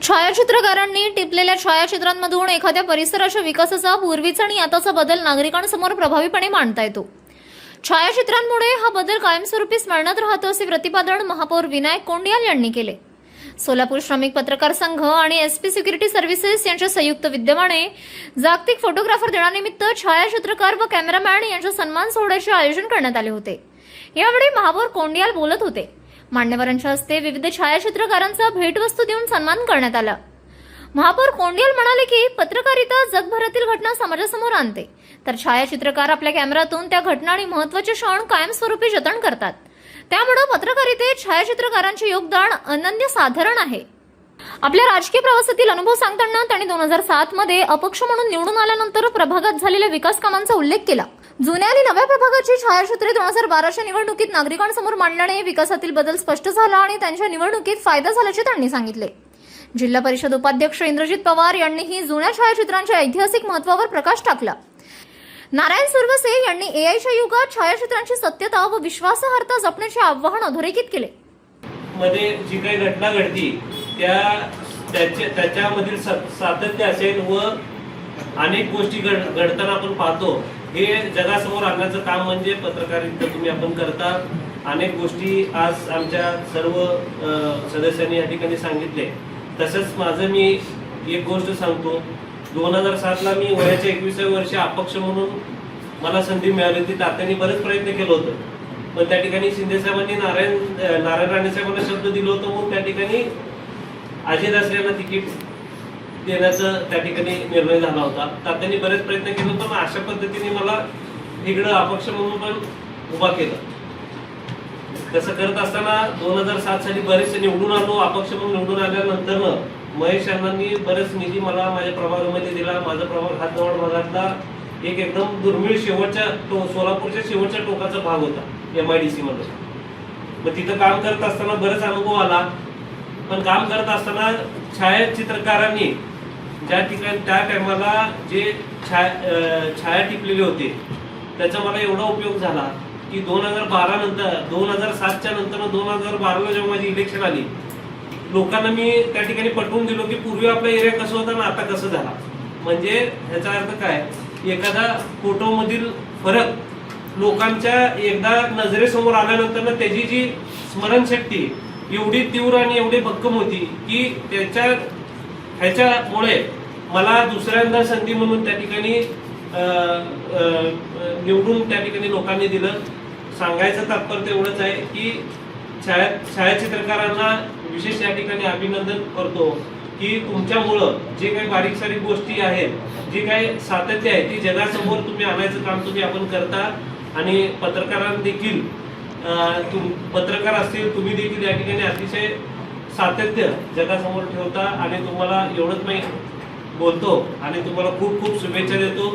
छायाचित्रकारांनी टिपलेल्या छायाचित्रांमधून एखाद्या परिसराच्या विकासाचा पूर्वीचा आणि आताचा बदल नागरिकांसमोर प्रभावीपणे मांडता येतो। छायाचित्रांमुळे हा बदल कायमस्वरूपी स्मरणात राहतो असे प्रतिपादन महापौर विनायक कोंडियाल यांनी केले। सोलापूर श्रमिक पत्रकार संघ आणि एसपी सिक्युरिटी सर्व्हिसेस यांच्या संयुक्त विद्यमाने जागतिक फोटोग्राफर दिनानिमित्त छायाचित्रकार व कॅमेरामॅन यांच्या सन्मान सोहळ्याचे आयोजन करण्यात आले होते। यावेळी महापौर कोंडियाल बोलत होते। मान्यवरांच्या हस्ते विविध छायाचित्रकारांचा भेटवस्तू देऊन सन्मान करण्यात आला। महापौर कोंडियाल म्हणाले की पत्रकारिता जगभरातील घटना समाजासमोर आणते, तर छायाचित्रकार आपल्या कॅमेऱ्यातून त्या घटना आणि महत्त्वाचे क्षण कायमस्वरूपी जतन करतात। त्यामुळे पत्रकारितेत छायाचित्रकारांचे योगदान अनन्यसाधारण आहे। आपल्या राजकीय प्रवासातील अनुभव सांगताना त्यांनी 2007 मध्ये अपक्ष म्हणून निवडून आल्यानंतर प्रभागात झालेल्या विकास कामांचा उल्लेख केला। जुन्या आणि नव्या प्रभागाची छायाचित्रे 2012च्या निवडणुकीत नागरिकांसमोर मांडल्याने विकासातील बदल स्पष्ट झाला आणि त्यांच्या निवडणुकीत फायदा झाल्याचे त्यांनी सांगितले। जिल्हा परिषद उपाध्यक्ष इंद्रजित पवार यांनीही जुन्या छायाचित्रांच्या ऐतिहासिक महत्त्वावर प्रकाश टाकला। नारायण सुरवसे यांनी एआयच्या युगात छायाचित्रांची सत्यता व विश्वासार्हता जपण्याचे आवाहन अधोरेखित केले। मध्ये जी काही घटना घडती त्याच्यामधील सातत्य असेल व अनेक गोष्टी घडताना आपण पाहतो, हे जगासमोर आणण्याचं काम म्हणजे पत्रकारिता तुम्ही आपण करता। अनेक गोष्टी आज आमच्या सर्व सदस्यांनी या ठिकाणी सांगितले। तसंच माझं मी एक गोष्ट सांगतो, 2007ला मी वयाच्या 21व्या वर्षी अपक्ष म्हणून मला संधी मिळाली होती। तात्यांनी बरेच प्रयत्न केले होते, पण त्या ठिकाणी शिंदे साहेबांनी नारायण राणे साहेबांना शब्द दिला होता म्हणून त्या ठिकाणी अजय दास यांना तिकीट देण्याचा त्या ठिकाणी निर्णय झाला होता। तात्यांनी बरेच प्रयत्न केले होते, पण अशा पद्धतीने मला इकडं अपक्ष म्हणून पण उभा केलं। तसं करत असताना 2007 साली बरेच निवडून आलो। अपक्ष म्हणून निवडून आल्यानंतर महेश यांनी बरेच निधी मला माझ्या प्रभागामध्ये दिला। माझा प्रभाग हा जवळ भागातला एक एकदम दुर्मिळ शेवटच्या सोलापूरच्या शेवटच्या टोकाचा भाग होता MIDC मध्ये। मग तिथं काम करत असताना बरेच अनुभव आला, पण काम करत असताना छायाचित्रकारांनी ज्या ठिकाणी त्या टायमाला जे छाया टिपलेले होते त्याचा मला एवढा उपयोग झाला की 2012 नंतर 2007च्या नंतर 2012ला जेव्हा माझी इलेक्शन आली, लोकांना मी त्या ठिकाणी पटवून दिलो की पूर्वी आपला एरिया कसं होता आणि आता कसं झाला। म्हणजे ह्याचा अर्थ काय, एखादा फोटो मधील फरक लोकांच्या एकदा नजरेसमोर आल्यानंतर त्याची जी स्मरणशक्ती एवढी तीव्र आणि एवढी भक्कम होती की ह्याच्यामुळे मला दुसऱ्यांदा संधी म्हणून त्या ठिकाणी निवडून त्या ठिकाणी लोकांनी दिलं। सांगायचं तात्पर्य एवढंच आहे की छायाचित्रकारांना विशेष या ठिकाणी अभिनंदन करतो की तुमच्यामुळं जे काही बारीक सारीक गोष्टी आहेत, जे काही सातत्य आहे, ती जगासमोर तुम्ही आणायचं काम तुम्ही आपण करता। आणि पत्रकारांना देखील पत्रकार असतील तुम्ही देखील या ठिकाणी अतिशय सातत्य जगासमोर ठेवता। आणि तुम्हाला एवढंच मी बोलतो आणि तुम्हाला खूप खूप शुभेच्छा देतो।